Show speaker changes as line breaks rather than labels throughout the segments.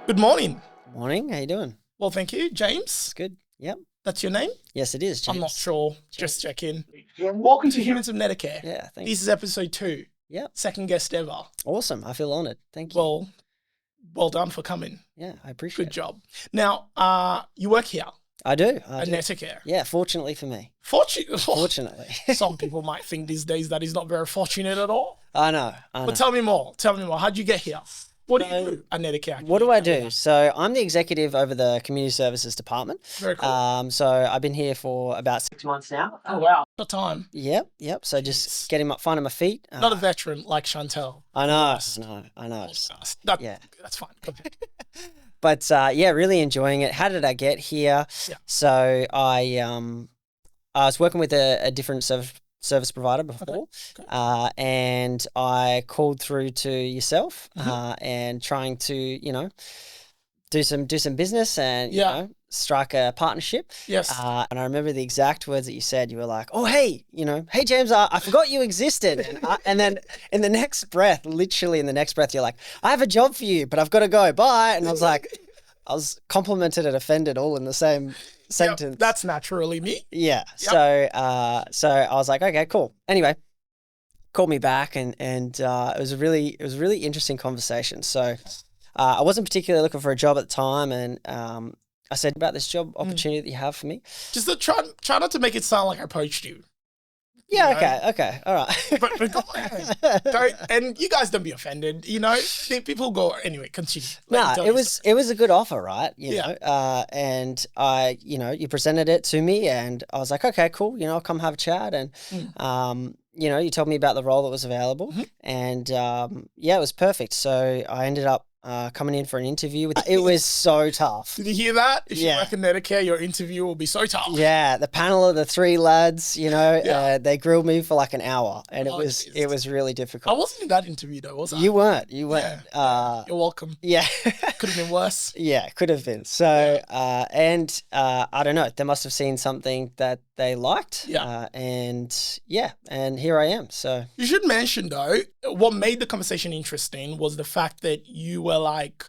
Good morning.
Morning. How you doing?
Well, thank you, James.
It's good. Yep.
That's your name?
Yes, it is, James.
I'm not sure. Just checking. Welcome to Humans of Neta Care.
Yeah, thanks.
This is episode 2.
Yep.
Second guest ever.
Awesome. I feel honoured. Thank you.
Well done for coming.
Yeah, I appreciate
Good job. Now, you work here
I do.
at Neta Care.
Yeah, fortunately for me.
Fortunately. Some people might think these days that is not very fortunate at all.
I know.
But tell me more. How'd you get here? What do you do at Neta Care?
What do I do? So I'm the executive over the community services department.
Very cool.
So I've been here for about 6 months now.
Oh, wow. What time?
Yep. So just finding my feet.
Not a veteran like Chantel.
I know.
Yeah. That's fine. Okay.
But really enjoying it. How did I get here?
Yeah.
So I was working with a different service provider before,
Okay.
and I called through to yourself, and trying to do some business and strike a partnership.
Yes.
And I remember the exact words that you said. You were like, "Oh, hey James, I forgot you existed." And then in the next breath, literally in the next breath, you're like, "I have a job for you, but I've got to go. Bye." And I was like, I was complimented and offended all in the same sentence.
Yep, that's naturally me.
Yeah.
Yep.
So I was like, okay, cool. Anyway, called me back and it was a really interesting conversation. So I wasn't particularly looking for a job at the time, and I said about this job opportunity that you have for me.
Just try not to make it sound like I approached you.
Yeah.
You know?
Okay. All right.
But go ahead. And you guys don't be offended. People go anyway. Continue.
It was a good offer, right? You
Yeah.
know, and I, you presented it to me, and I was like, okay, cool. I'll come have a chat, and you told me about the role that was available, and it was perfect. So I ended up coming in for an interview. It was so tough.
Did you hear that? If you work in Neta Care, your interview will be so tough.
Yeah, the panel of the 3 lads, they grilled me for like an hour, and it was really difficult.
I wasn't in that interview though, was I?
You weren't.
Yeah. You're welcome.
Yeah.
Could have been worse.
Yeah, could have been. So, I don't know. They must have seen something that they liked.
Yeah.
And here I am. So
you should mention though, what made the conversation interesting was the fact that you were like,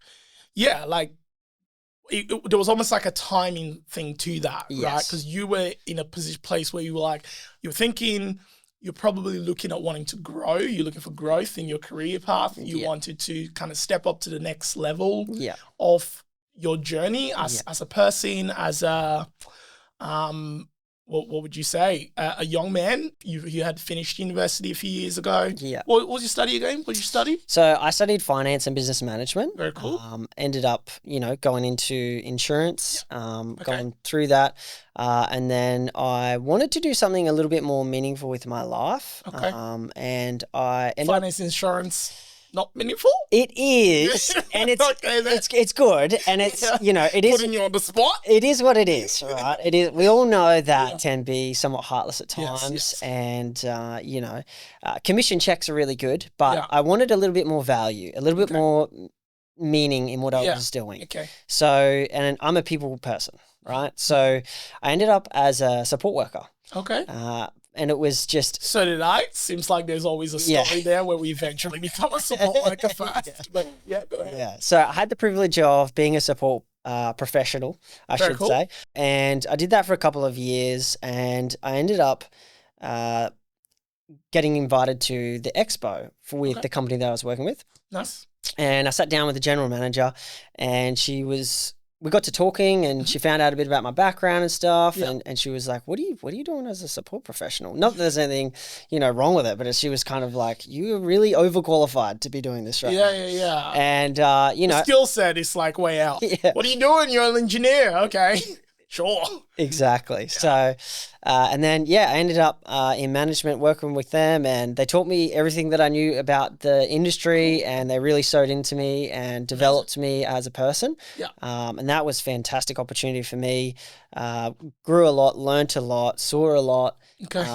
there was almost like a timing thing to that, right? Because you were in a place where you were like, you're thinking, you're probably looking at wanting to grow. You're looking for growth in your career path. You wanted to kind of step up to the next level of your journey as a person, as a, what would you say? A young man. You had finished university a few years ago.
Yeah.
What was your study again? What did you study?
So I studied finance and business management.
Very cool.
Ended up, going into insurance, going through that. And then I wanted to do something a little bit more meaningful with my life.
Okay.
And I ended
finance, insurance. Not meaningful?
It is, and it's good, and it's it is
putting you on the spot.
It is what it is, right? It is. We all know that can be somewhat heartless at times, and commission checks are really good, but I wanted a little bit more value, a little bit more meaning in what I was doing.
Okay.
So, and I'm a people person, right? So I ended up as a support worker.
Okay.
And it was just...
So did I. Seems like there's always a story there where we eventually become a support worker first. But go ahead.
Yeah. So I had the privilege of being a support professional, I should say. And I did that for a couple of years, and I ended up getting invited to the expo with the company that I was working with.
Nice. And
I sat down with the general manager, and we got to talking, and she found out a bit about my background and stuff. And she was like, what are you doing as a support professional? Not that there's anything, wrong with it, but she was kind of like, you're really overqualified to be doing this right now.
Yeah.
And,
the skill set is like way out. Yeah. What are you doing? You're an engineer. Okay. Sure.
Exactly. Yeah. So, and then, I ended up in management working with them, and they taught me everything that I knew about the industry, and they really sewed into me and developed me as a person.
Yeah.
And that was a fantastic opportunity for me. Grew a lot, learnt a lot, saw a lot.
Okay.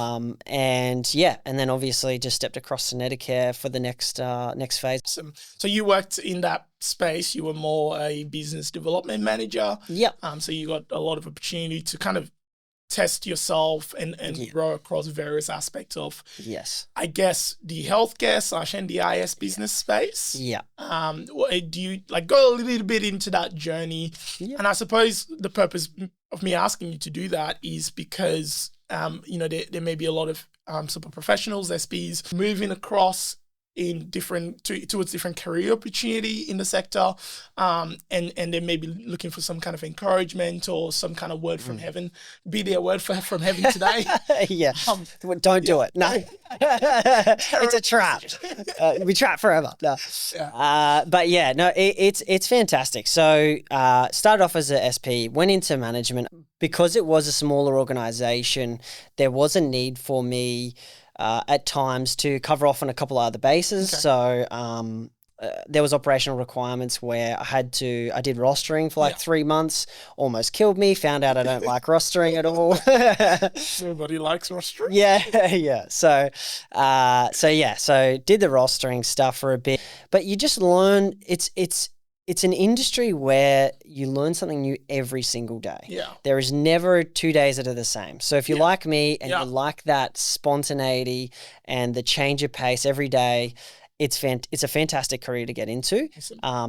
And then obviously just stepped across to Neta Care for the next phase.
So you worked in that space. You were more a business development manager.
Yeah.
So you got a lot of opportunity to kind of test yourself and grow across various aspects of, I guess, the healthcare / NDIS business space.
Yeah.
Do you like go a little bit into that journey? Yeah. And I suppose the purpose of me asking you to do that is because, there may be a lot of super professionals, SPs, moving across in towards different career opportunity in the sector, and they may be looking for some kind of encouragement or some kind of word from heaven. Be there a word from heaven today?
Yeah. Don't do it. No. It's a trap. We trap forever. No. Yeah. But yeah, no, it's fantastic. So started off as a SP, went into management. Because it was a smaller organization, there was a need for me at times to cover off on a couple of other bases. Okay. So there was operational requirements where I did rostering for 3 months, almost killed me, found out I don't like rostering at all.
Everybody likes rostering.
Yeah. So did the rostering stuff for a bit, but you just learn, it's an industry where you learn something new every single day. Yeah. There is never 2 days that are the same. So if you're like me and you like that spontaneity and the change of pace every day, it's a fantastic career to get into,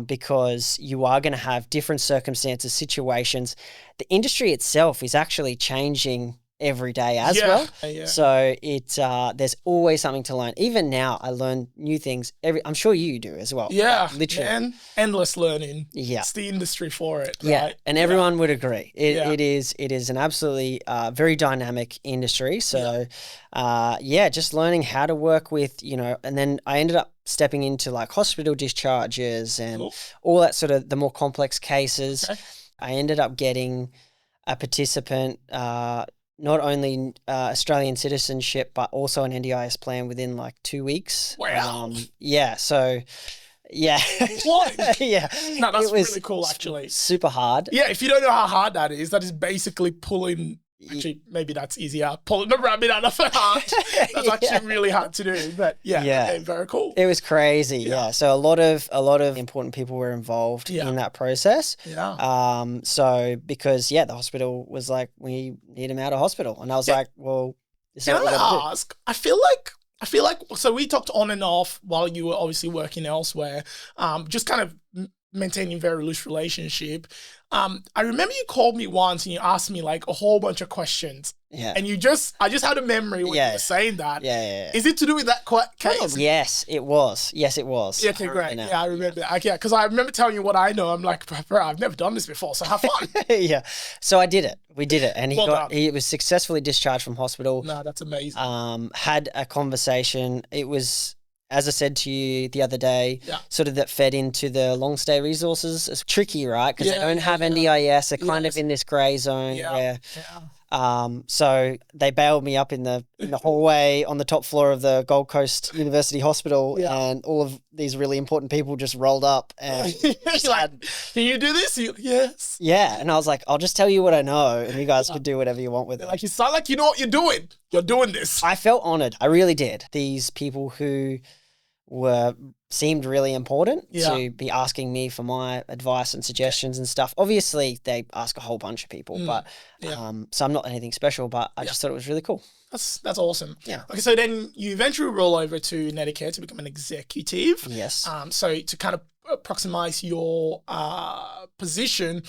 because you are going to have different circumstances, situations. The industry itself is actually changing every day as well. Yeah. So there's always something to learn. Even now I learn new things I'm sure you do as well.
Yeah.
Literally.
And endless learning. Yeah. It's the industry for it. Right?
Yeah. And everyone would agree. It is an absolutely very dynamic industry. So just learning how to work with, and then I ended up stepping into like hospital discharges and all that sort of the more complex cases. Okay. I ended up getting a participant not only Australian citizenship, but also an NDIS plan within like 2 weeks.
Wow.
So, yeah.
What?
Yeah.
No, that's really cool, actually.
Super hard.
Yeah, if you don't know how hard that is basically pulling... Actually, maybe that's easier. Pulling the rabbit out of a hat. That's actually really hard to do. But very cool.
It was crazy. Yeah. So a lot of important people were involved in that process. Yeah. So because the hospital was like, we need him out of hospital, and I was like, well, this is what we gotta do.
Ask? I feel like so we talked on and off while you were obviously working elsewhere. Just kind of maintaining very loose relationship. I remember you called me once and you asked me like a whole bunch of questions. Yeah. And I just had a memory when you were saying that. Yeah. Is it to do with that case?
Yes, it was. Yeah, okay,
great. Yeah, I remember. Because I remember telling you what I know. I'm like, bro, I've never done this before, so have fun.
Yeah. So I did it. We did it. And he was successfully discharged from hospital.
No, that's amazing.
Had a conversation. It was, as I said to you the other day, sort of that fed into the long stay resources. It's tricky, right? Because they don't have NDIS. They're kind of in this grey zone where... So they bailed me up in the hallway on the top floor of the Gold Coast University Hospital, and all of these really important people just rolled up and
like, can you do this? Yes.
Yeah, and I was like, I'll just tell you what I know, and you guys could do whatever you want with it.
Like, you sound like you know what you're doing. You're doing this.
I felt honoured. I really did. These people who seemed really important to be asking me for my advice and suggestions and stuff. Obviously, they ask a whole bunch of people, but so I'm not anything special, but I just thought it was really cool.
That's awesome. Yeah. Okay, so then you eventually roll over to Neta Care to become an executive.
Yes.
So to kind of proximize your position,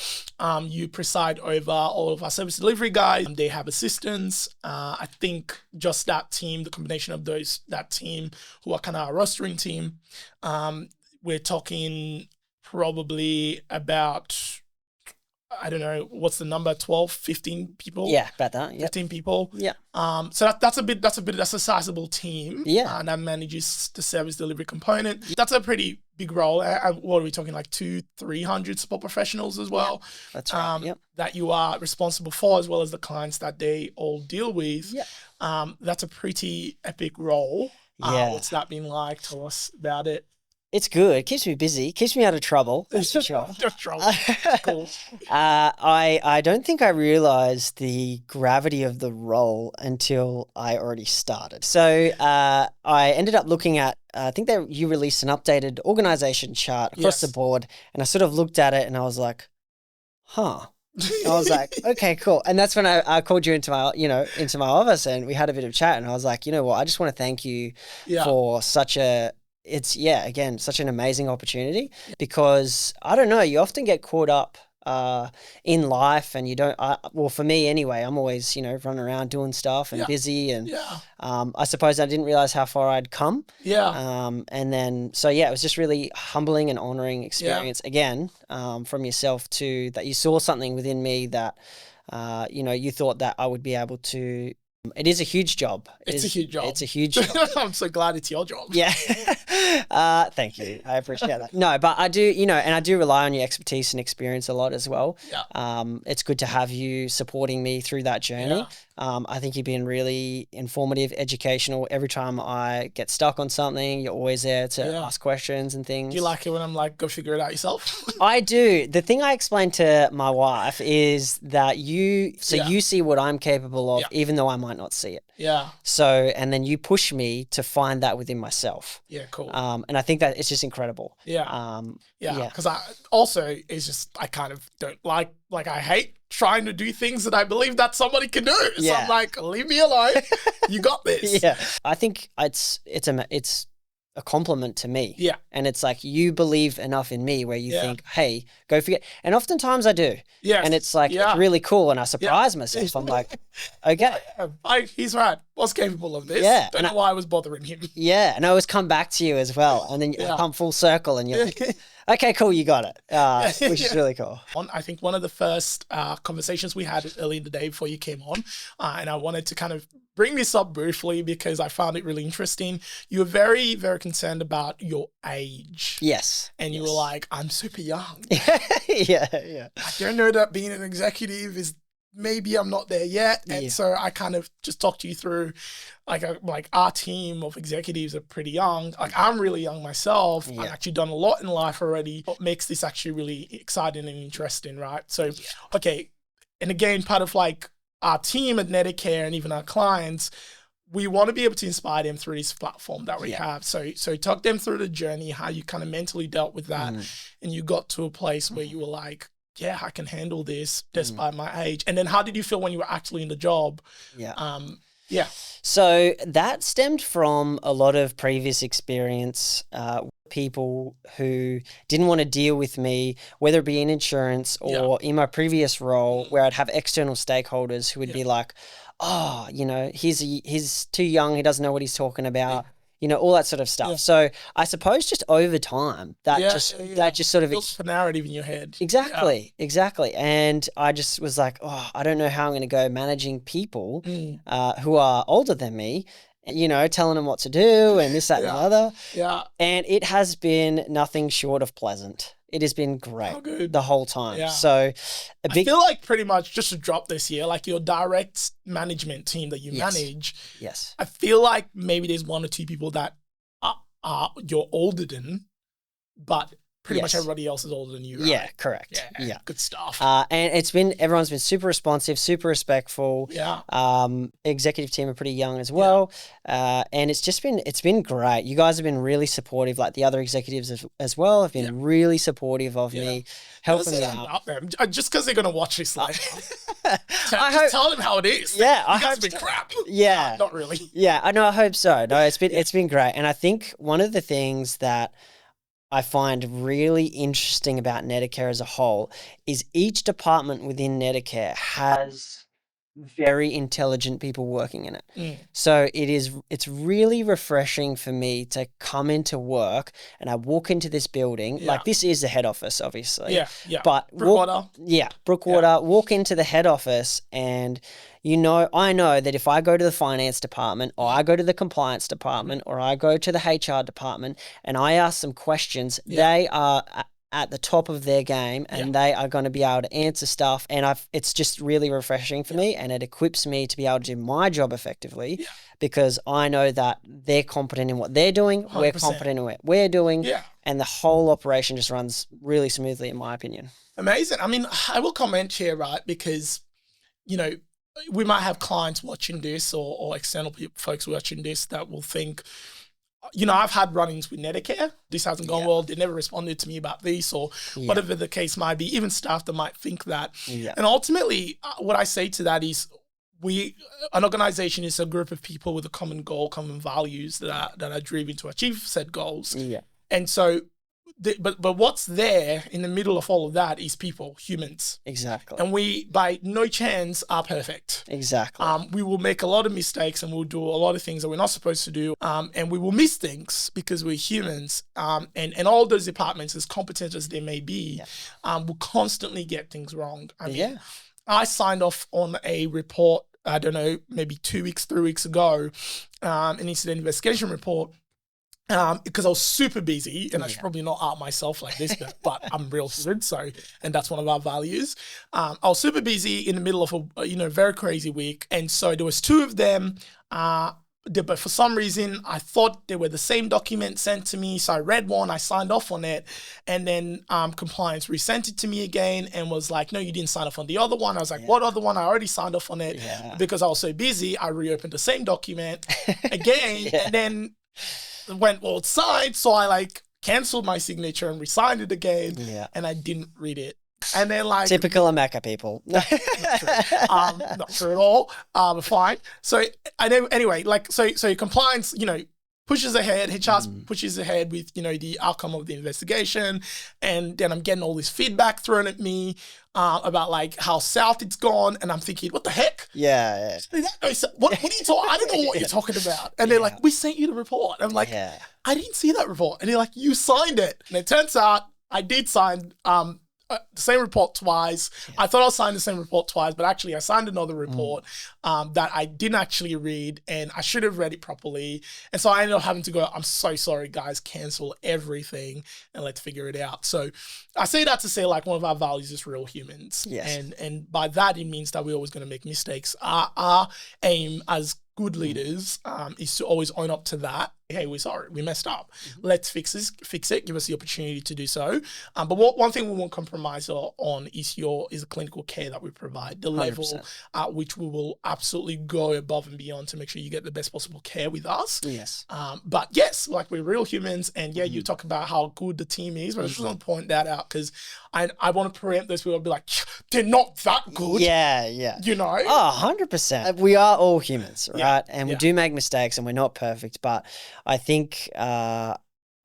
you preside over all of our service delivery guys. They have assistants. I think just that team, the combination of that team who are kind of our rostering team, we're talking probably about, I don't know, what's the number, 12, 15 people?
Yeah, about that. Yep.
15 people.
Yeah.
So that's a sizable team. Yeah. And that manages the service delivery component. That's a pretty big role. What are we talking, like 200-300 support professionals as well?
Yeah, that's right. Yep.
That you are responsible for, as well as the clients that they all deal with. Yeah. That's a pretty epic role. Yeah. What's that been like? Tell us about it.
It's good. It keeps me busy. Keeps me out of trouble. That's for sure.
Just trouble. Cool.
I don't think I realized the gravity of the role until I already started. So I ended up looking at, I think you released an updated organization chart across the board, and I sort of looked at it and I was like, huh. I was like, okay, cool. And that's when I called you into my, into my office, and we had a bit of chat, and I was like, you know what, I just want to thank you for again, such an amazing opportunity, because I don't know, you often get caught up in life, and you don't, well, for me anyway, I'm always, running around doing stuff and busy, and I suppose I didn't realize how far I'd come. And then, so yeah, it was just really humbling and honoring experience again, from yourself too, that you saw something within me that, you thought that I would be able to. It is a huge job.
It's a huge job.
It's a huge job.
I'm so glad it's your job.
Yeah. Thank you. I appreciate that. No, but I do, and I do rely on your expertise and experience a lot as well. It's good to have you supporting me through that journey. I think you've been really informative, educational. Every time I get stuck on something, you're always there to ask questions and things.
Do you like it when I'm like, go figure it out yourself?
I do. The thing I explained to my wife is that you see what I'm capable of, even though I might not see it. So, and then you push me to find that within myself.
Cool.
And I think that it's just incredible.
Because I kind of don't like I hate trying to do things that I believe that somebody can do. So I'm like, leave me alone. You got this.
I think it's a compliment to me. And it's like, you believe enough in me where you think, hey, go forget. And oftentimes I do. And it's like, it's really cool. And I surprise myself. I'm like, okay.
He's right. Was capable of this. Don't know why I was bothering him.
And I always come back to you as well. And then you come full circle, and you're like, okay, cool, you got it. Which is really cool.
I think one of the first conversations we had early in the day before you came on, and I wanted to kind of bring this up briefly because I found it really interesting. You were very, very concerned about your age.
Yes.
And you were like, I'm super young.
I
don't know that being an executive is, maybe I'm not there yet. And so I kind of just talked you through like our team of executives are pretty young. Like, I'm really young myself. I've actually done a lot in life already. What makes this actually really exciting and interesting, right? So, okay. And again, part of like our team at Neta Care and even our clients, we want to be able to inspire them through this platform that we have. So talk them through the journey, how you kind of mentally dealt with that. And you got to a place where you were like, yeah, I can handle this despite my age. And then how did you feel when you were actually in the job?
So that stemmed from a lot of previous experience, people who didn't want to deal with me, whether it be in insurance or in my previous role, where I'd have external stakeholders who would be like, oh, he's too young, he doesn't know what he's talking about. All that sort of stuff. So I suppose just over time, that just sort of
builds a narrative in your head.
Exactly. And I just was like, oh, I don't know how I'm going to go managing people who are older than me, telling them what to do and this, that, and the other. And it has been nothing short of pleasant. It has been great the whole time. So
I feel like pretty much, just to drop this here, like your direct management team that you manage.
Yes.
I feel like maybe there's one or two people that are you're older than, but pretty much everybody else is older than you, right?
Yeah, correct. Yeah.
Good stuff.
And everyone's been super responsive, super respectful. Executive team are pretty young as well. And it's been great. You guys have been really supportive, like the other executives as well have been really supportive of me, helping me out.
Just because they're going to watch this live. Tell them how it is.
Yeah.
You guys have been crap.
Yeah.
Not really.
Yeah, I know, I hope so. No, it's been great. And I think one of the things that I find really interesting about Neta Care as a whole is each department within Neta Care has very intelligent people working in it. So it's really refreshing for me to come into work and I walk into this building, like this is the head office, obviously. But Brookwater, walk into the head office and I know that if I go to the finance department or I go to the compliance department or I go to the HR department and I ask some questions, they are at the top of their game and they are going to be able to answer stuff. And it's just really refreshing for me, and it equips me to be able to do my job effectively because I know that they're competent in what they're doing, 100%. We're competent in what we're doing, and the whole operation just runs really smoothly, in my opinion.
Amazing. I mean, I will comment here, right? Because, we might have clients watching this or external folks watching this that will think, I've had run-ins with Neta Care. This hasn't gone well. They never responded to me about this or whatever the case might be. Even staff that might think that. Yeah. And ultimately, what I say to that is an organization is a group of people with a common goal, common values that are driven to achieve said goals. Yeah. And so, but what's there in the middle of all of that is people, humans. Exactly. And we, by no chance, are perfect. Exactly. We will make a lot of mistakes and we'll do a lot of things that we're not supposed to do. And we will miss things because we're humans. And all those departments, as competent as they may be, will constantly get things wrong. I mean, I signed off on a report, I don't know, maybe 2 weeks, 3 weeks ago, an incident investigation report. Because I was super busy and I should probably not out myself like this, but I'm real human, and that's one of our values. I was super busy in the middle of a very crazy week. And so there was 2 of them, but for some reason I thought they were the same document sent to me. So I read one, I signed off on it, and then compliance resent it to me again and was like, no, you didn't sign off on the other one. I was like, what other one? I already signed off on it. Because I was so busy, I reopened the same document again, and then went, well, it's signed, so I canceled my signature and re-signed it again, and I didn't read it. And then
typical Emeka people.
Not true at all. Fine. So anyway, so compliance, pushes ahead, HR pushes ahead with, the outcome of the investigation. And then I'm getting all this feedback thrown at me about how south it's gone. And I'm thinking, what the heck?
Yeah.
What are you talking? I don't know what you're talking about. And they're like, we sent you the report. I'm like, I didn't see that report. And they're like, you signed it. And it turns out I did sign the same report twice. I thought I signed the same report twice, but actually I signed another report that I didn't actually read, and I should have read it properly. And so I ended up having to go, I'm so sorry, guys, cancel everything and let's figure it out. So I say that to say one of our values is real humans. Yes. And by that, it means that we're always going to make mistakes. Our aim as good leaders is to always own up to that. Hey, we're sorry, we messed up. Let's fix it, give us the opportunity to do so. But one thing we won't compromise on is the clinical care that we provide, the 100%. Level at which we will absolutely go above and beyond to make sure you get the best possible care with us. Yes. But yes, we're real humans, and you talk about how good the team is, but I just want to point that out because I want to preempt those people and be like, they're not that good.
Yeah. Oh, 100%. We are all humans, right? Yeah. And we do make mistakes and we're not perfect, but I think I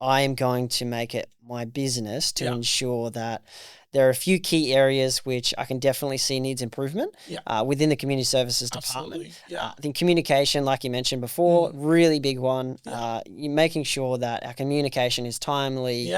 am going to make it my business to ensure that there are a few key areas which I can definitely see needs improvement within the community services department. I think communication, like you mentioned before, really big one. You're making sure that our communication is timely,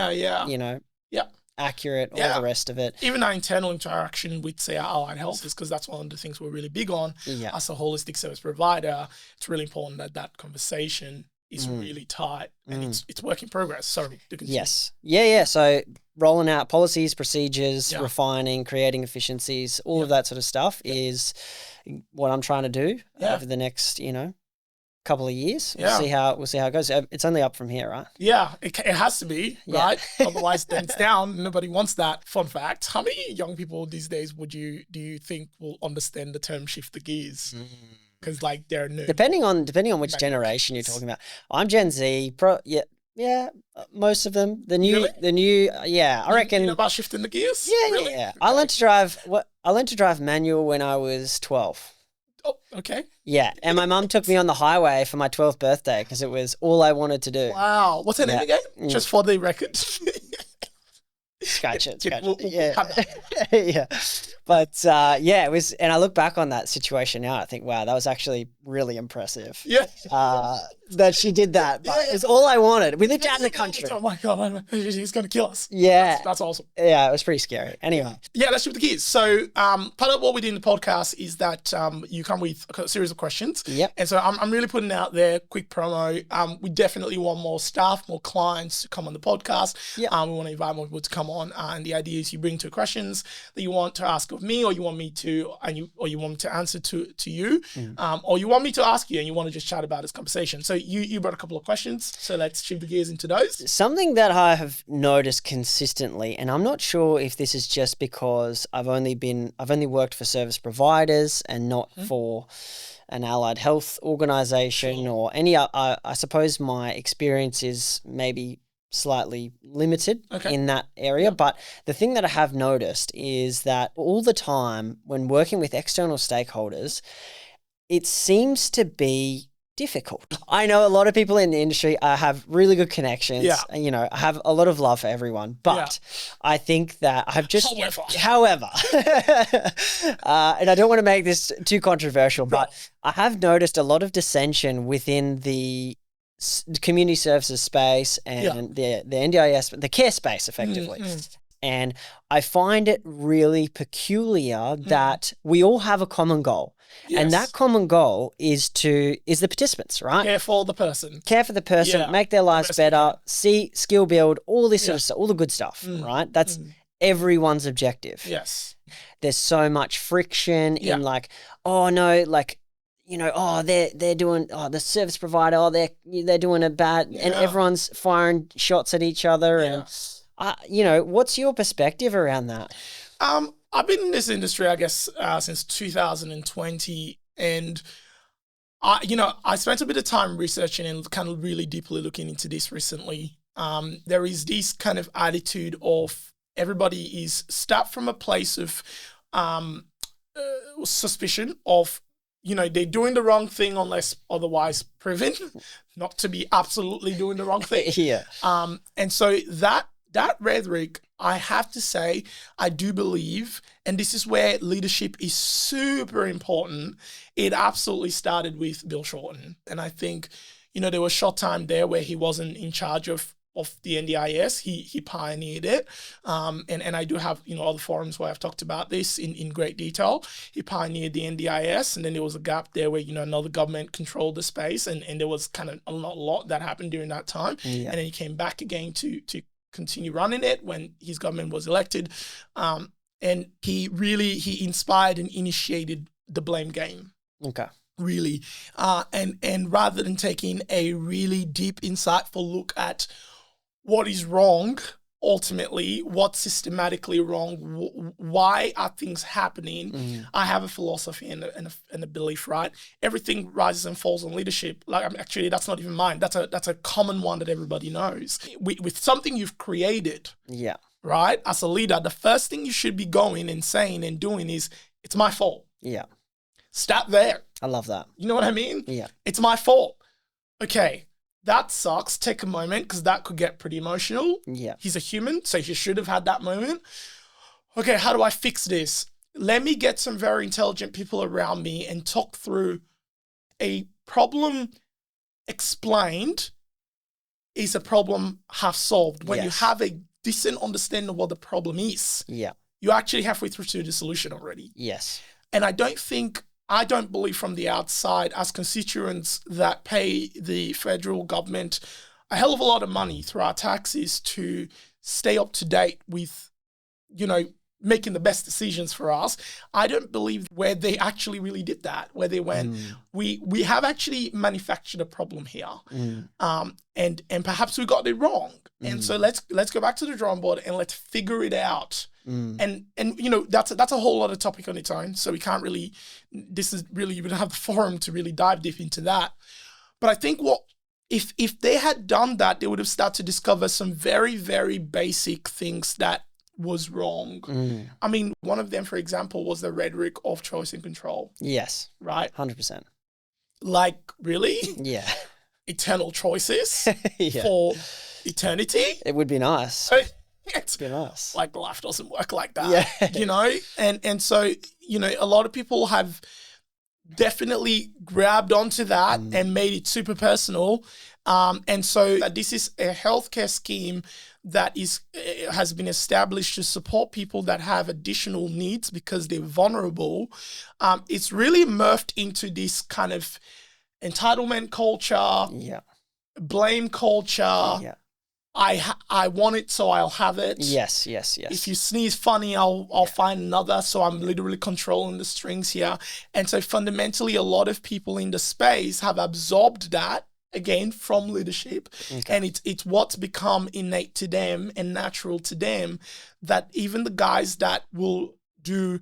accurate, all the rest of it.
Even our internal interaction with, say, our allied health is because that's one of the things we're really big on. As a holistic service provider, it's really important that conversation is really tight and it's work in progress. Sorry to continue.
Yes. Yeah. So rolling out policies, procedures, refining, creating efficiencies, all of that sort of stuff is what I'm trying to do over the next, couple of years. We'll see how it goes. It's only up from here, right?
Yeah, it has to be, right? Otherwise, then it's down. Nobody wants that. Fun fact: how many young people these days do you think will understand the term "shift the gears"? Because they're new.
Depending on which generation you're talking about. I'm Gen Z. Most of them. The new. I reckon.
You know about shifting the gears?
Yeah,
really?
yeah. Okay. I learned to drive manual when I was 12.
Oh, okay.
Yeah, and my mum took me on the highway for my 12th birthday because it was all I wanted to do.
Wow. What's her name again? Just for the record.
Scratch it. Yeah. But it was, and I look back on that situation now, I think, wow, that was actually really impressive.
Yeah.
That she did that. But it was all I wanted. We lived out in the country.
Oh my God, he's going to kill us.
Yeah.
That's awesome.
Yeah, it was pretty scary. Anyway.
Yeah, let's shift the gears. So part of what we do in the podcast is that you come with a series of questions.
Yep.
And so I'm really putting out there, quick promo. We definitely want more staff, more clients to come on the podcast. Yep. We want to invite more people to come on. And the idea is you bring 2 questions that you want to ask of me, or you want me to, or you want me to answer to you, or you want want me to ask you and you want to just chat about this conversation? So you brought a couple of questions. So let's shift the gears into those.
Something that I have noticed consistently, and I'm not sure if this is just because I've only worked for service providers and not for an allied health organization or any, I suppose my experience is maybe slightly limited in that area. But the thing that I have noticed is that all the time when working with external stakeholders, it seems to be difficult. I know a lot of people in the industry have really good connections. Yeah. And, I have a lot of love for everyone. But I think that I've just... However. And I don't want to make this too controversial, but I have noticed a lot of dissension within the community services space and the NDIS, the care space effectively. And I find it really peculiar that we all have a common goal. Yes. And that common goal is the participants, right?
Care for the person.
Care for the person, make their lives better, skill build, all this sort of stuff, all the good stuff, right? That's everyone's objective.
Yes.
There's so much friction in they're doing, the service provider, they're doing a bad, and everyone's firing shots at each other. And, what's your perspective around that?
I've been in this industry, I guess, since 2020, and I spent a bit of time researching and kind of really deeply looking into this recently. There is this kind of attitude of everybody is start from a place of suspicion of, they're doing the wrong thing unless otherwise proven not to be absolutely doing the wrong thing. And so that rhetoric, I have to say, I do believe, and this is where leadership is super important. It absolutely started with Bill Shorten. And I think, there was a short time there where he wasn't in charge of the NDIS. He pioneered it. And I do have, other forums where I've talked about this in great detail. He pioneered the NDIS, and then there was a gap there where, another government controlled the space, and there was kind of a lot that happened during that time. And then he came back again to continue running it when his government was elected. And he inspired and initiated the blame game.
Okay.
Really. And rather than taking a really deep, insightful look at what is wrong, ultimately, what's systematically wrong, why are things happening? I have a philosophy and a belief, right? Everything rises and falls on leadership. Actually, that's not even mine. That's a common one that everybody knows. With something you've created, right? As a leader, the first thing you should be going and saying and doing is, it's my fault.
Yeah.
Start there.
I love that.
You know what I mean?
Yeah.
It's my fault. Okay. That sucks. Take a moment, because that could get pretty emotional.
Yeah.
He's a human, so he should have had that moment. Okay, how do I fix this? Let me get some very intelligent people around me and talk through a problem explained is a problem half solved. When you have a decent understanding of what the problem is, you're actually halfway through to the solution already.
Yes.
And I don't believe from the outside, as constituents that pay the federal government a hell of a lot of money through our taxes to stay up to date with, making the best decisions for us. I don't believe where they actually really did that, where they went, we have actually manufactured a problem here. And perhaps we got it wrong. And so let's go back to the drawing board and let's figure it out. And that's a whole other topic on its own. So we can't really, you don't have the forum to really dive deep into that. But I think if they had done that, they would have started to discover some very, very basic things that was wrong. I mean, one of them, for example, was the rhetoric of choice and control.
Yes.
Right?
100%.
Like, really?
Yeah.
Eternal choices for eternity?
It would be nice. It's been nice.
Like, life doesn't work like that, And so, a lot of people have definitely grabbed onto that and made it super personal. And so this is a healthcare scheme that has been established to support people that have additional needs because they're vulnerable. It's really morphed into this kind of entitlement culture, blame culture, I want it, so I'll have it.
Yes.
If you sneeze funny, I'll find another. So I'm literally controlling the strings here. And so fundamentally, a lot of people in the space have absorbed that, again, from leadership.
Okay.
And it's what's become innate to them and natural to them, that even the guys that will do,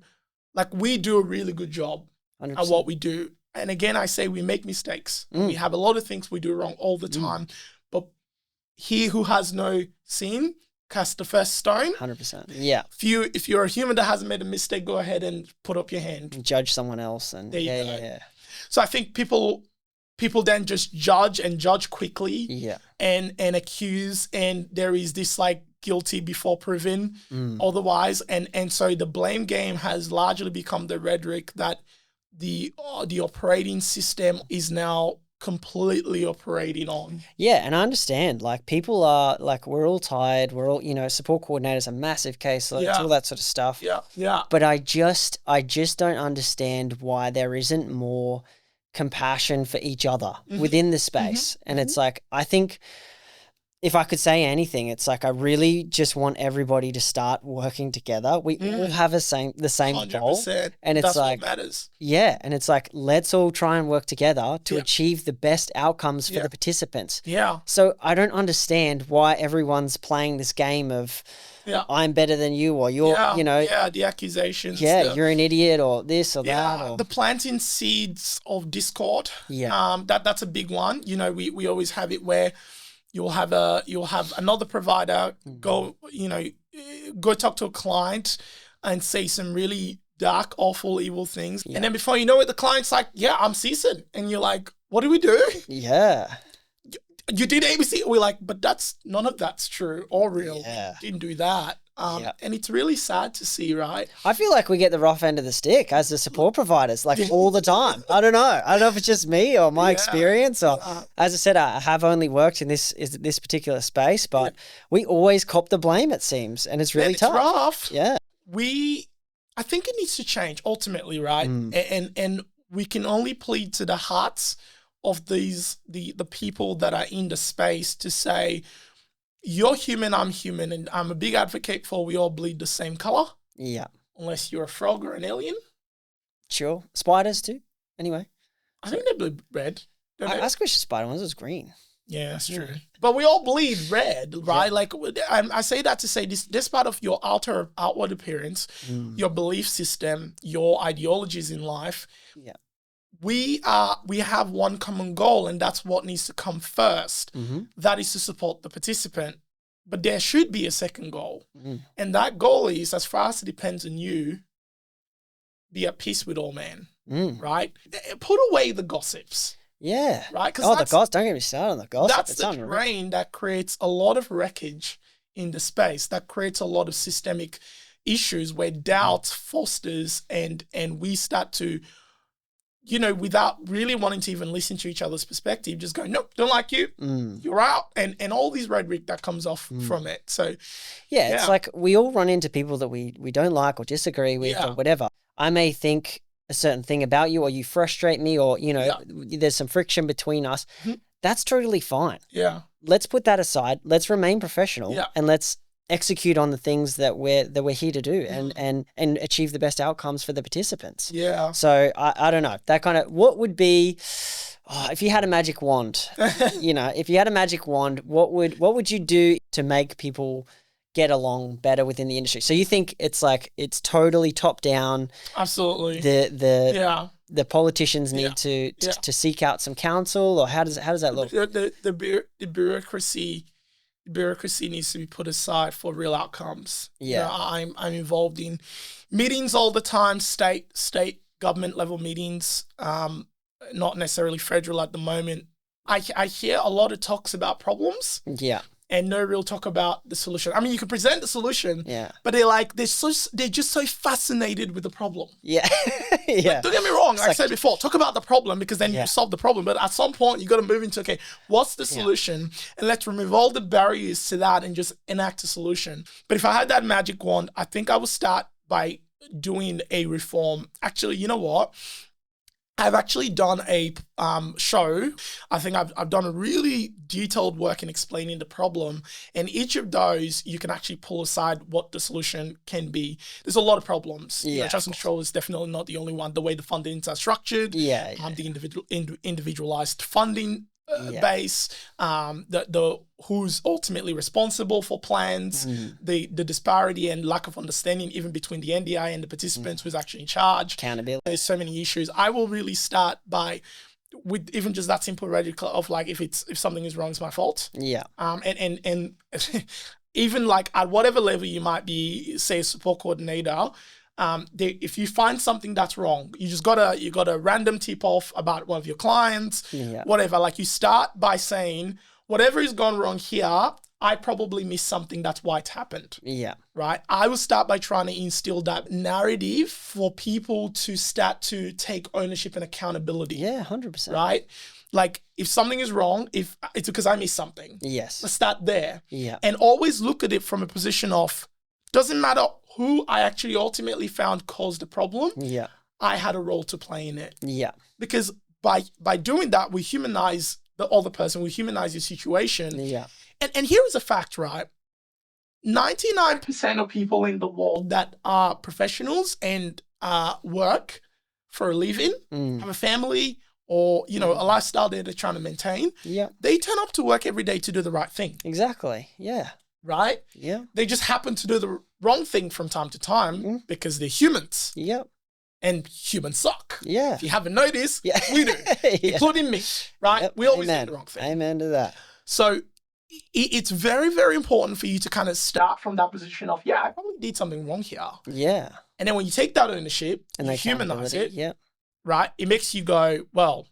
like, we do a really good job
100%.
at what we do. And again, I say we make mistakes. We have a lot of things we do wrong all the time. But he who has no sin cast the first stone.
100%. Yeah.
If you're a human that hasn't made a mistake, go ahead and put up your hand.
Judge someone else. And
There you go.
yeah.
So I think people then just judge quickly.
Yeah.
And accuse, and there is this like guilty before proven otherwise. And so the blame game has largely become the rhetoric that the operating system is now completely operating on.
Yeah, and I understand. Like, people are like, we're all tired. We're all, support coordinators, a massive caseload, all that sort of stuff.
Yeah.
But I just don't understand why there isn't more compassion for each other within the space. And it's like, I think, if I could say anything, it's like, I really just want everybody to start working together. We all have the same
100%.
goal. And it's
That's
like,
what matters.
yeah. And it's like, let's all try and work together to achieve the best outcomes for the participants.
Yeah.
So I don't understand why everyone's playing this game of, I'm better than you, or you're,
the accusations.
you're an idiot, or this or that. Or...
The planting seeds of discord.
Yeah.
That's a big one. We always have it where you'll have another provider go talk to a client and say some really dark, awful, evil things. Yeah. And then before you know it, the client's like, yeah, I'm ceasing. And you're like, what do we do?
Yeah.
You did ABC. We're like, but none of that's true or real.
Yeah.
Didn't do that. And it's really sad to see, right?
I feel like we get the rough end of the stick as the support providers, like all the time. I don't know. I don't know if it's just me or my experience, or as I said, I have only worked in this particular space, but we always cop the blame, it seems, and it's really tough.
Rough.
Yeah.
I think it needs to change ultimately, right? And we can only plead to the hearts of the people that are in the space to say, you're human, I'm human, and I'm a big advocate for we all bleed the same color.
Yeah.
Unless you're a frog or an alien.
Sure. Spiders too. Anyway.
I think they bleed red.
I squished a spider once, it was green.
Yeah, that's true. But we all bleed red, right? Yeah. Like, I say that to say this part of your outward appearance, your belief system, your ideologies in life.
Yeah.
We have one common goal, and that's what needs to come first. That is to support the participant. But there should be a second goal. And that goal is, as far as it depends on you, be at peace with all men, right? Put away the gossips.
Yeah.
Right?
Oh, the gossip. Don't get me started on the gossip.
That's the terrain that creates a lot of wreckage in the space, that creates a lot of systemic issues where doubt fosters and we start to, without really wanting to even listen to each other's perspective, just go, nope, don't like you, you're out, and all these rhetoric that comes off from it. So,
it's like we all run into people that we don't like or disagree with or whatever. I may think a certain thing about you, or you frustrate me, or, there's some friction between us. That's totally fine.
Yeah.
Let's put that aside. Let's remain professional and let's execute on the things that we're here to do and achieve the best outcomes for the participants.
Yeah.
So I don't know, that kind of, what would be, if you had a magic wand, if you had a magic wand, what would you do to make people get along better within the industry? So you think it's totally top down?
Absolutely.
The politicians need to seek out some counsel, or how does that look?
The bureaucracy needs to be put aside for real outcomes.
Yeah.
I'm involved in meetings all the time, state government level meetings, not necessarily federal at the moment. I hear a lot of talks about problems.
Yeah.
And no real talk about the solution. I mean, you can present the solution, but they're just so fascinated with the problem.
Yeah.
Like, don't get me wrong. Like I said before, talk about the problem, because then you solve the problem. But at some point, you got to move into, okay, what's the solution? And let's remove all the barriers to that and just enact a solution. But if I had that magic wand, I think I would start by doing a reform. Actually, you know what? I've actually done a show. I think I've done a really detailed work in explaining the problem. And each of those, you can actually pull aside what the solution can be. There's a lot of problems.
Yeah,
trust and control is definitely not the only one. The way the fundings are structured,
Yeah.
the individualized funding base, the who's ultimately responsible for plans, the disparity and lack of understanding even between the NDI and the participants who's actually in charge.
Accountability.
There's so many issues. I will really start with even just that simple radical of like, if something is wrong, it's my fault.
Yeah.
And even like at whatever level you might be, say a support coordinator, if you find something that's wrong, you got a random tip off about one of your clients, whatever. Like you start by saying, whatever has gone wrong here, I probably missed something. That's why it happened.
Yeah.
Right. I will start by trying to instill that narrative for people to start to take ownership and accountability.
Yeah, 100%.
Right. Like if something is wrong, if it's because I missed something.
Yes.
Let's start there.
Yeah.
And always look at it from a position of, doesn't matter who I actually ultimately found caused the problem.
Yeah.
I had a role to play in it.
Yeah.
Because by doing that, we humanize the other person, we humanize your situation.
Yeah.
And here is a fact, right? 99% of people in the world that are professionals and work for a living, have a family, or a lifestyle that they're trying to maintain.
Yeah.
They turn up to work every day to do the right thing.
Exactly. Yeah.
Right?
Yeah.
They just happen to do the wrong thing from time to time because they're humans.
Yep.
And humans suck.
Yeah.
If you haven't noticed,
Yeah.
we do, including me, right?
Yep.
We always
Amen.
do the wrong thing.
Amen to that.
So it's very, very important for you to kind of start from that position of, I probably did something wrong here.
Yeah.
And then when you take that ownership and you humanize it, right? It makes you go, well,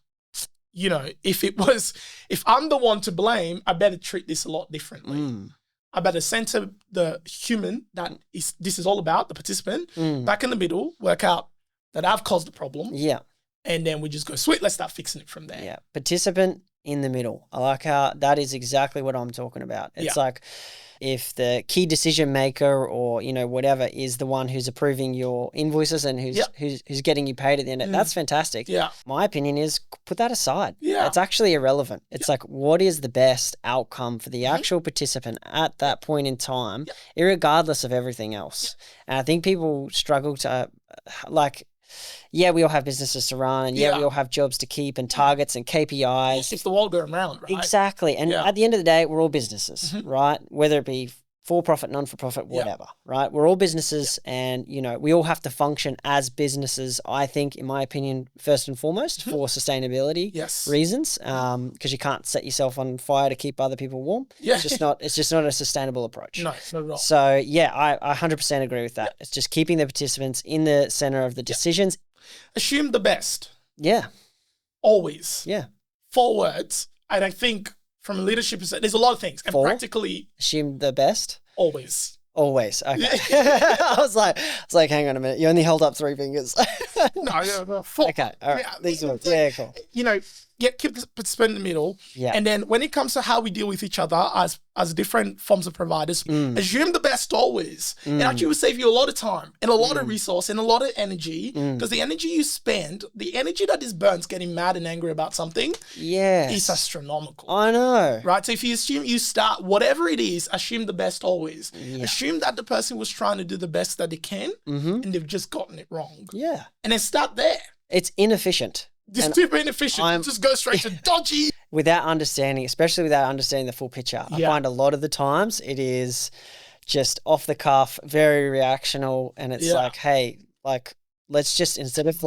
if I'm the one to blame, I better treat this a lot differently. I better center the human this is all about, the participant, back in the middle, work out that I've caused the problem.
Yeah.
And then we just go, sweet, let's start fixing it from there.
Yeah. Participant in the middle. I like how that is exactly what I'm talking about. It's like if the key decision maker or, whatever is the one who's approving your invoices and who's getting you paid at the end, that's fantastic.
Yeah.
My opinion is put that aside.
Yeah.
It's actually irrelevant. It's like, what is the best outcome for the actual participant at that point in time, irregardless of everything else? And I think people struggle to we all have businesses to run and we all have jobs to keep and targets and KPIs.
It's the world going round, right?
Exactly. And at the end of the day, we're all businesses, right? Whether it be for-profit, non-for-profit, whatever, right? We're all businesses and, we all have to function as businesses, I think, in my opinion, first and foremost, for sustainability reasons, because you can't set yourself on fire to keep other people warm. Yeah. It's just not a sustainable approach.
No, not at all.
So, I 100% agree with that. It's just keeping the participants in the center of the decisions.
Assume the best.
Yeah.
Always.
Yeah.
4 words. And I think from a leadership perspective, there's a lot of things. And practically.
Assume the best?
Always.
Always. Okay. I was like, hang on a minute. You only held up 3 fingers.
No, 4.
Okay. All right. These ones. Yeah, cool.
Keep the participant in the middle.
Yeah.
And then when it comes to how we deal with each other as different forms of providers, assume the best always. It actually will save you a lot of time and a lot of resource and a lot of energy, because the energy you spend, the energy that is burnt getting mad and angry about something is astronomical.
I know.
Right? So if you assume you start, whatever it is, assume the best always. Yeah. Assume that the person was trying to do the best that they can and they've just gotten it wrong.
Yeah.
And then start there.
It's inefficient.
Just super inefficient. Just go straight to dodgy.
Without understanding, especially without understanding the full picture. I find a lot of the times it is just off the cuff, very reactional. And it's like, hey, let's just, instead of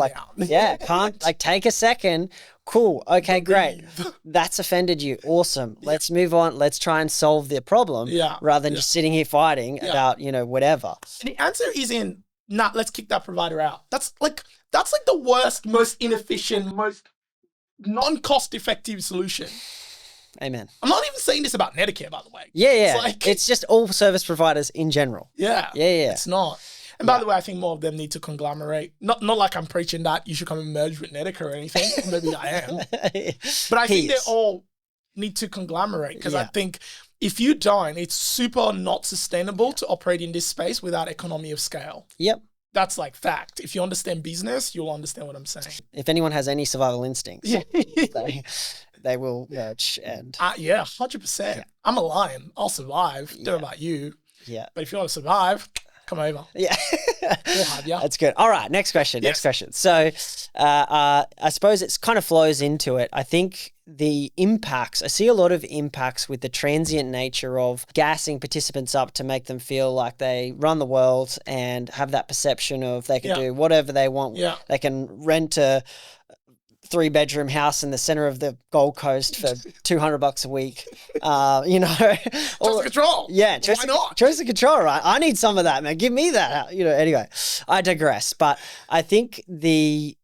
take a second. Cool. Okay, great. That's offended you. Awesome. Let's move on. Let's try and solve the problem rather than just sitting here fighting about, whatever.
And the answer is let's kick that provider out. That's like the worst, most inefficient, most non-cost-effective solution.
Amen.
I'm not even saying this about Neta Care, by the way.
Yeah. It's just all service providers in general.
Yeah. It's not. And by the way, I think more of them need to conglomerate. Not like I'm preaching that you should come and merge with Neta Care or anything. Maybe I am. But I think they all need to conglomerate, because I think if you don't, it's super not sustainable to operate in this space without economy of scale.
Yep.
That's like fact. If you understand business, you'll understand what I'm saying.
If anyone has any survival instincts, they will merge and...
Yeah, 100%. Yeah. I'm a lion. I'll survive. Don't know about you.
Yeah.
But if you want to survive, come over.
Yeah.
We'll have you.
That's good. All right, next question. Next question. So I suppose it kind of flows into it. I think the impacts, I see a lot of impacts with the transient nature of gassing participants up to make them feel like they run the world and have that perception of they can do whatever they want. Yeah. They can rent a 3-bedroom house in the center of the Gold Coast for $200 a week. You know,
choice of control.
Yeah,
why not?
Choice of control, right? I need some of that, man. Give me that. You know. Anyway, I digress. But I think I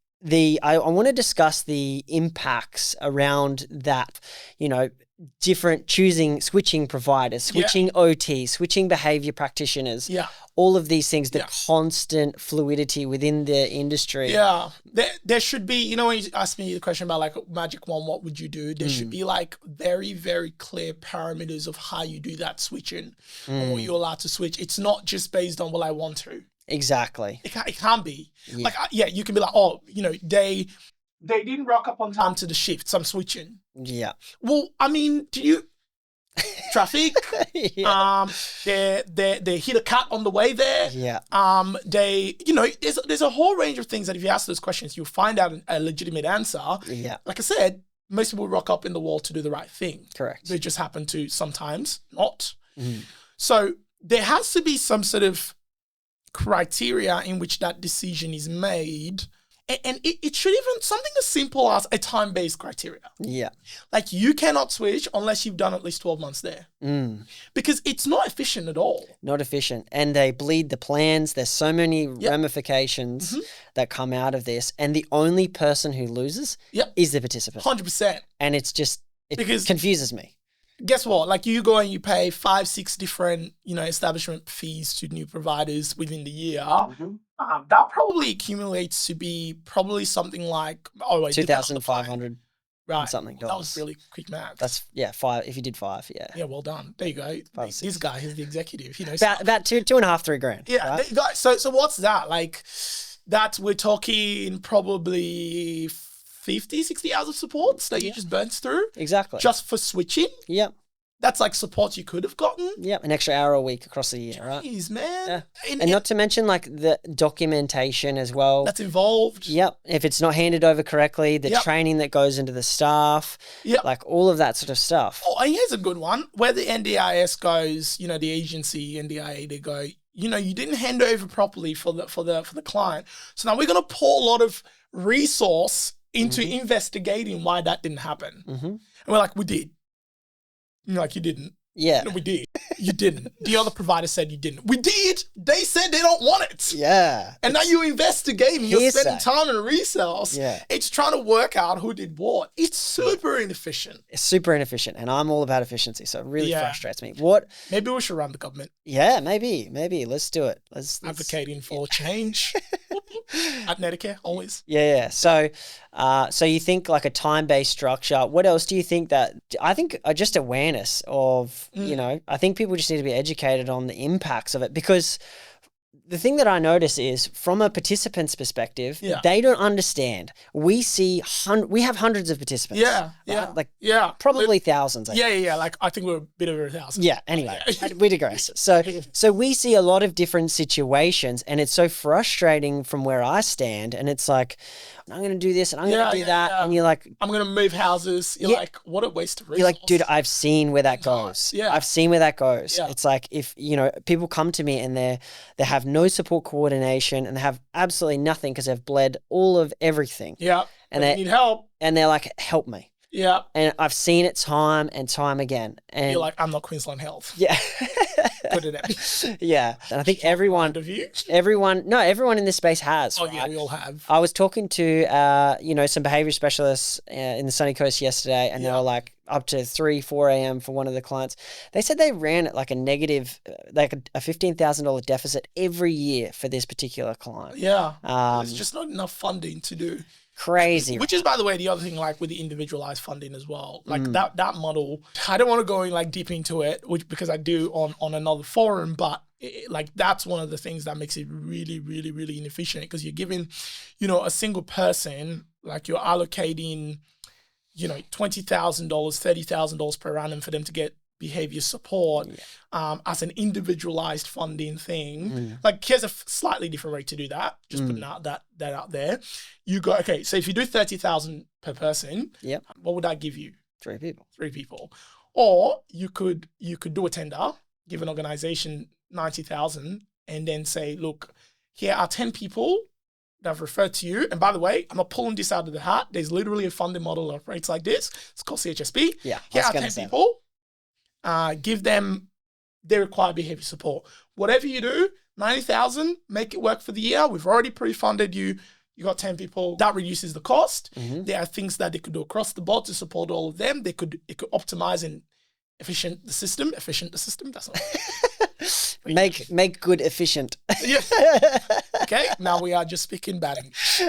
want to discuss the impacts around that. You know, switching providers, switching OT, switching behavior practitioners. Yeah. All of these things, the constant fluidity within the industry.
Yeah. There should be, you know, when you ask me the question about like magic wand, what would you do? There should be like very, very clear parameters of how you do that switching and what you're allowed to switch. It's not just based on what I want to.
Exactly.
It can't be. Yeah. Like, you can be like, oh, you know, they didn't rock up on time to the shift, so I'm switching. Yeah. Well, I mean, do you... Traffic. They hit a cut on the way there. Yeah. There's a whole range of things that if you ask those questions, you'll find out a legitimate answer. Yeah. Like I said, most people rock up in the wall to do the right thing. Correct. They just happen to sometimes not. Mm. So there has to be some sort of criteria in which that decision is made. And it should even something as simple as a time-based criteria. Yeah. Like you cannot switch unless you've done at least 12 months there. Because it's not efficient at all.
Not efficient. And they bleed the plans. There's so many ramifications that come out of this. And the only person who loses is the participant.
100%.
And it confuses me.
Guess what? Like you go and you pay 5-6 different, establishment fees to new providers within the year. That probably accumulates to be probably something like
$2,500 something.
That was really quick math.
That's 5. If you did 5,
yeah. Well done. There you go. This guy is the executive.
About $2,500, $3,000.
Yeah. Right? So what's that? Like we're talking probably 50, 60 hours of supports that you just burnt through. Exactly. Just for switching. Yep. That's like support you could have gotten.
Yep. An extra hour a week across the year, right?
Jeez, man.
Yeah. And not to mention like the documentation as well.
That's involved.
Yep. If it's not handed over correctly, the training that goes into the staff. Yep. Like all of that sort of stuff.
Oh, and here's a good one. Where the NDIS goes, the agency, NDIA, they go, you didn't hand over properly for the client. So now we're going to pour a lot of resource into investigating why that didn't happen. And we're like, we did. And you're like, you didn't. Yeah. No, we did. You didn't. The other provider said you didn't. We did. They said they don't want it. Yeah. And now you're investigating. You're spending time and resource. Yeah. It's trying to work out who did what. It's super inefficient.
It's super inefficient. And I'm all about efficiency. So it really frustrates me.
Maybe we should run the government.
Yeah, maybe. Let's do it. Let's
advocating for change. At Neta Care, always.
Yeah. So you think like a time-based structure. What else do you think I think just awareness of, I think people just need to be educated on the impacts of it, because the thing that I notice is from a participant's perspective, they don't understand. We have hundreds of participants. Yeah. Right? Probably thousands.
Yeah. Like I think we're a bit over 1,000.
Yeah. Anyway, we digress. So we see a lot of different situations, and it's so frustrating from where I stand. And it's like, I'm going to do this and I'm going to do that. And you're like,
I'm going to move houses. You're like, what a waste of resources.
You're like, dude, I've seen where that goes. Yeah. I've seen where that goes. Yeah. It's like if, people come to me and they have no support coordination and they have absolutely nothing because they've bled all of everything. Yeah. And they
need help.
And they're like, help me. Yeah. And I've seen it time and time again. And
you're like, I'm not Queensland Health.
Yeah.
Put it out.
Yeah. And I think everyone in this space has.
Oh, right? Yeah, we all have.
I was talking to, some behavior specialists in the Sunny Coast yesterday, and they were like up to 3, 4 a.m. for one of the clients. They said they ran at like a negative, like a $15,000 deficit every year for this particular client.
Yeah. There's just not enough funding to do.
Crazy.
Which is, by the way, the other thing, like with the individualized funding as well. Like that model, I don't want to go in like deep into it, because I do on another forum, but like that's one of the things that makes it really, really, really inefficient, because you're giving, you know, a single person, like you're allocating, you know, $20,000, $30,000 per annum for them to get behavior support as an individualized funding thing. Like here's a slightly different way to do that. Just putting that out there. You go, okay, so if you do 30,000 per person, what would that give you?
3 people.
3 people. Or you could do a tender, give an organization 90,000, and then say, look, here are 10 people that I've referred to you. And by the way, I'm not pulling this out of the hat. There's literally a funding model that operates like this. It's called CHSP.
Yeah.
Here are 10 people. Give them their required behavior support. Whatever you do, 90,000, make it work for the year. We've already pre-funded you. You got 10 people. That reduces the cost. There are things that they could do across the board to support all of them. It could optimize and efficient the system. That's not
Make good efficient.
Yeah. Okay. Now we are just speaking bad English.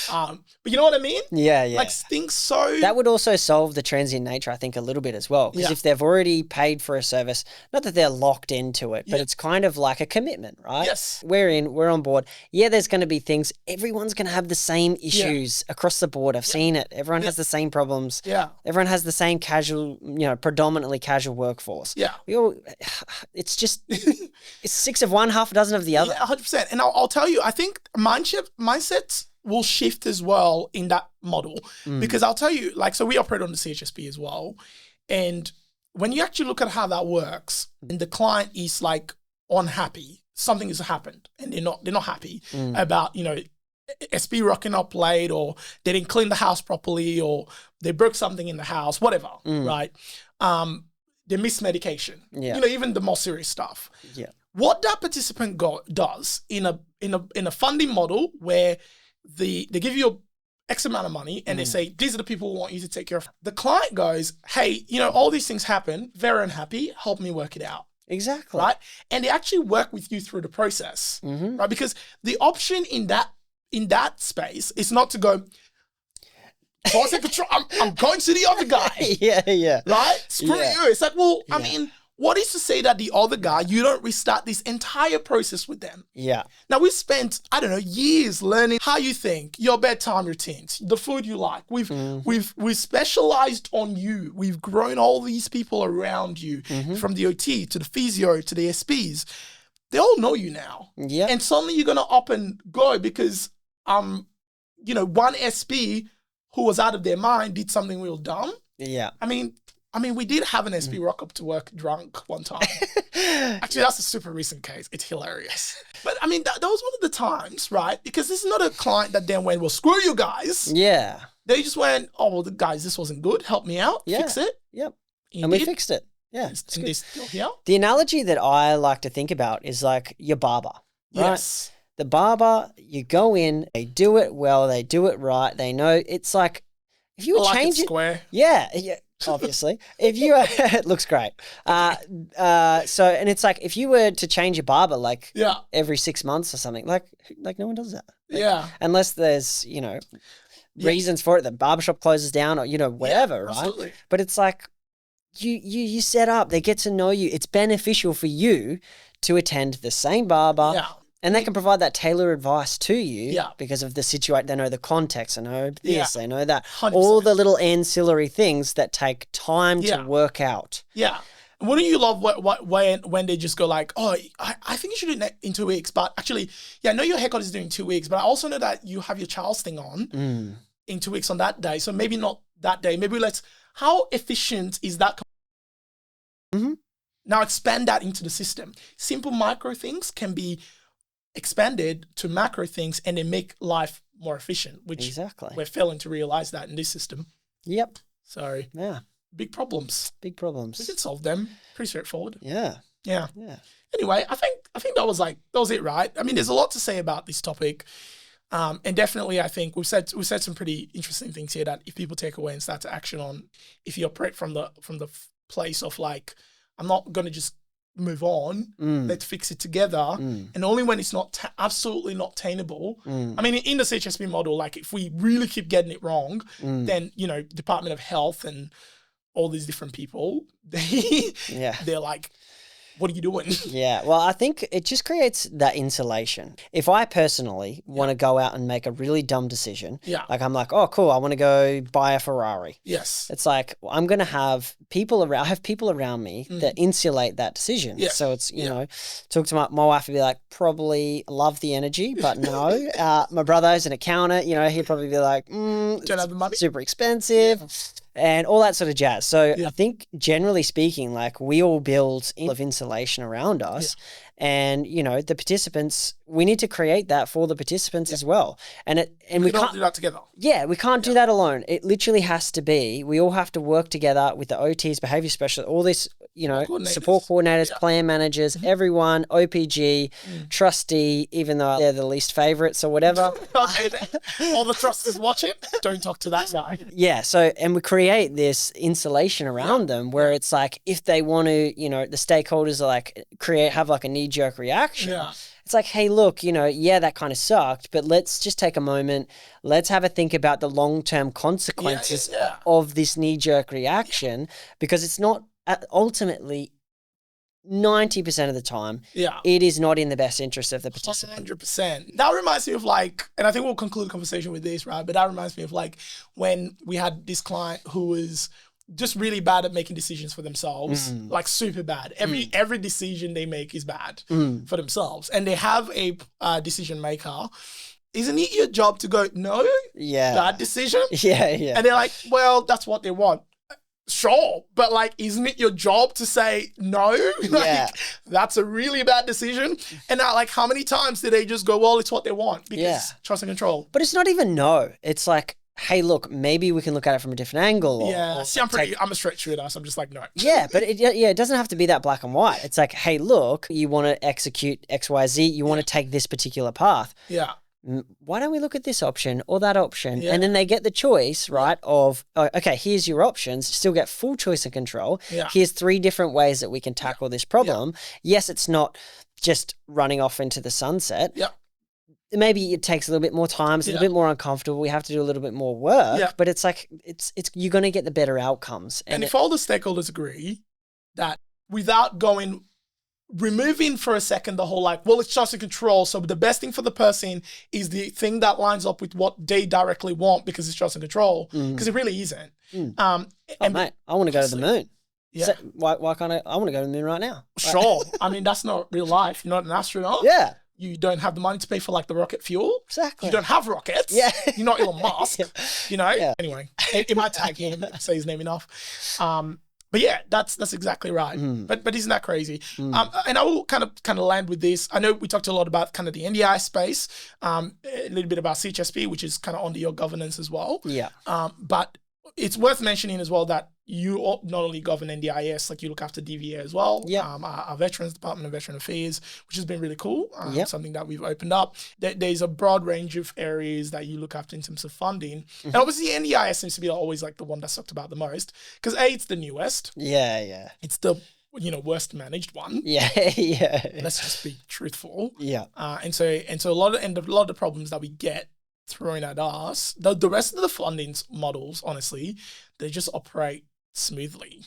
But you know what I mean?
Yeah.
Like things so...
That would also solve the transient nature, I think, a little bit as well. Because if they've already paid for a service, not that they're locked into it, but it's kind of like a commitment, right?
Yes.
We're on board. Yeah, there's going to be things. Everyone's going to have the same issues across the board. I've seen it. Everyone has the same problems.
Yeah.
Everyone has the same casual, predominantly casual workforce.
Yeah.
It's just... It's 6 of one, half a dozen of the other.
Yeah, 100%. And I'll tell you, I think mindsets will shift as well in that model. Because I'll tell you, like, so we operate on the CHSP as well. And when you actually look at how that works, and the client is like unhappy, something has happened, and they're not happy about, SB rocking up late, or they didn't clean the house properly, or they broke something in the house, whatever, right? They miss medication, even the more serious stuff.
Yeah.
What that participant does in a funding model where they give you X amount of money and they say, these are the people who want you to take care of. The client goes, hey, all these things happen, very unhappy, help me work it out.
Exactly.
Right? And they actually work with you through the process, right? Because the option in that space is not to go, so I said, I'm going to the other guy.
Yeah.
Right? Screw you. It's like, well, I mean, what is to say that the other guy, you don't restart this entire process with them?
Yeah.
Now, we've spent, years learning how you think, your bedtime routines, the food you like. We've specialized on you. We've grown all these people around you, from the OT to the physio to the SPs. They all know you now.
Yeah.
And suddenly you're going to up and go because, one SP who was out of their mind did something real dumb. Yeah. I mean, we did have an SP rock up to work drunk one time. Actually, that's a super recent case. It's hilarious. But I mean, that was one of the times, right? Because this is not a client that then went, well, screw you guys.
Yeah.
They just went, oh, well, guys, this wasn't good. Help me out. Fix it.
Yep. And we fixed it. Yeah.
And they're still here.
The analogy that I like to think about is like your barber, right?
Yes.
The barber, you go in, they do it well, they do it right, they know. It's like, if you change it,
square.
Yeah, obviously. If you, it looks great. And it's like, if you were to change your barber every 6 months or something, like no one does that. Unless there's, reasons for it, the barbershop closes down or, whatever, right?
Absolutely.
But it's like, you set up, they get to know you. It's beneficial for you to attend the same barber.
Yeah.
And they can provide that tailored advice to you because of the situation. They know the context, they know this, they know that.
100%.
All the little ancillary things that take time to work out.
Yeah. Wouldn't you love when they just go like, oh, I think you should do it in 2 weeks. But actually, I know your haircut is doing 2 weeks, but I also know that you have your child's thing on in 2 weeks on that day. So maybe not that day. Maybe how efficient is that? Now expand that into the system. Simple micro things can be expanded to macro things and they make life more efficient, which we're failing to realize that in this system.
Yep.
So big problems.
Big problems.
We can solve them. Pretty straightforward.
Yeah.
Anyway, I think that was it, right? I mean, there's a lot to say about this topic. And definitely I think we've said some pretty interesting things here that if people take away and start to action on, if you operate from the place of like, I'm not going to just move on, let's fix it together. And only when it's not absolutely not attainable. I mean, in the CHSP model, like if we really keep getting it wrong, then, Department of Health and all these different people, they're like, what are you doing?
Yeah, well, I think it just creates that insulation. If I personally want to go out and make a really dumb decision, like I'm like, oh, cool, I want to go buy a Ferrari.
Yes.
It's like, well, I'm going to have people around me that insulate that decision.
Yeah.
So it's, you know, talk to my wife and be like, probably love the energy, but no. My brother's an accountant, you know, he'd probably be like,
don't have the money.
Super expensive. And all that sort of jazz. So I think generally speaking, like we all build of insulation around us and, you know, the participants, we need to create that for the participants as well. And we can't
do that together.
Yeah, we can't do that alone. It literally has to be, we all have to work together with the OTs, behavior specialists, all this, you know, support coordinators, plan managers, everyone, OPG, trustee, even though they're the least favorites or whatever.
All the trustees watching, don't talk to that guy.
Yeah, so, and we create this insulation around them where it's like, if they want to, you know, the stakeholders are like, have like a knee-jerk reaction. Yeah. It's like, hey, look, you know, that kind of sucked, but let's just take a moment. Let's have a think about the long-term consequences of this knee-jerk reaction because it's not ultimately 90% of the time, it is not in the best interest of the participant.
100%. That reminds me of like, and I think we'll conclude the conversation with this, right? But that reminds me of like when we had this client who was just really bad at making decisions for themselves, like super bad. Every decision they make is bad for themselves. And they have a decision maker. Isn't it your job to go, no, bad decision?
Yeah.
And they're like, well, that's what they want. Sure, but like, isn't it your job to say no? Like, that's a really bad decision. And now, like, how many times do they just go, well, it's what they want because trust and control.
But it's not even no. It's like, hey, look, maybe we can look at it from a different angle.
See, I'm a straight shooter, so I'm just like, no.
Yeah, but it doesn't have to be that black and white. It's like, hey, look, you want to execute X, Y, Z. You want to take this particular path.
Yeah.
Why don't we look at this option or that option? And then they get the choice, right, of, okay, here's your options, still get full choice and control. Here's 3 different ways that we can tackle this problem. Yes, it's not just running off into the sunset. Maybe it takes a little bit more time, it's a little bit more uncomfortable, we have to do a little bit more work, but it's like, it's you're going to get the better outcomes.
And if all the stakeholders agree that without removing for a second the whole like, well, it's just a control, so the best thing for the person is the thing that lines up with what they directly want because it's just a control, because it really isn't.
Mate, I want to go to the moon. So why can't I want to go to the moon right now.
Sure. I mean, that's not real life. You're not an astronaut. You don't have the money to pay for like the rocket fuel.
Exactly.
You don't have rockets. You're not Elon Musk. You know? Anyway, it might tag him, say his name enough. But yeah, that's exactly right. But isn't that crazy? And I will kind of land with this. I know we talked a lot about kind of the NDIS space, a little bit about CHSP, which is kind of under your governance as well. But it's worth mentioning as well that you not only govern NDIS, like you look after DVA as well. Our Veterans Department of Veteran Affairs, which has been really cool. Something that we've opened up. There's a broad range of areas that you look after in terms of funding. And obviously NDIS seems to be always like the one that's talked about the most because it's the newest. It's the worst managed one. Let's just be truthful. And so a lot of the problems that we get thrown at us, the rest of the funding models, honestly, they just operate smoothly.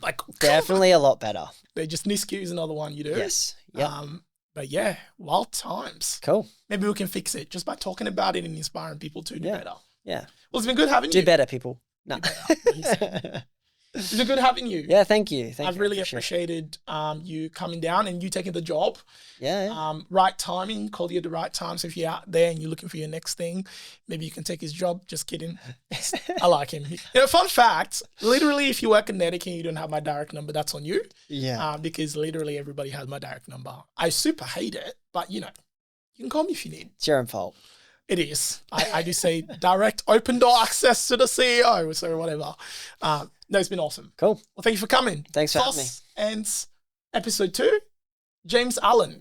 Like
definitely a lot better.
They just NISQ is another one you do.
Yes.
But yeah, wild times.
Cool.
Maybe we can fix it just by talking about it and inspiring people to do better.
Yeah.
Well, it's been good having you.
Do better, people. No.
It's been good having you.
Yeah, thank you.
I've really appreciated you coming down and you taking the job.
Yeah.
Right timing, called you at the right time. So if you're out there and you're looking for your next thing, maybe you can take his job. Just kidding. I like him. Fun fact, literally if you work at Neta Care and you don't have my direct number, that's on you. Because literally everybody has my direct number. I super hate it, but you can call me if you need.
It's your own fault.
It is. I do say direct open door access to the CEO, so whatever. No, it's been awesome.
Cool.
Well, thank you for coming.
Thanks for having me.
And episode 2, James Allen.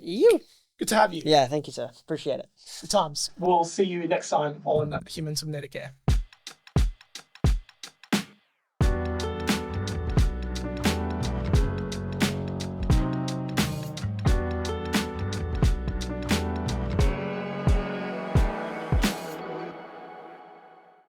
Good to have you.
Yeah, thank you, sir. Appreciate it.
Good times. We'll see you next time on Humans of Neta Care.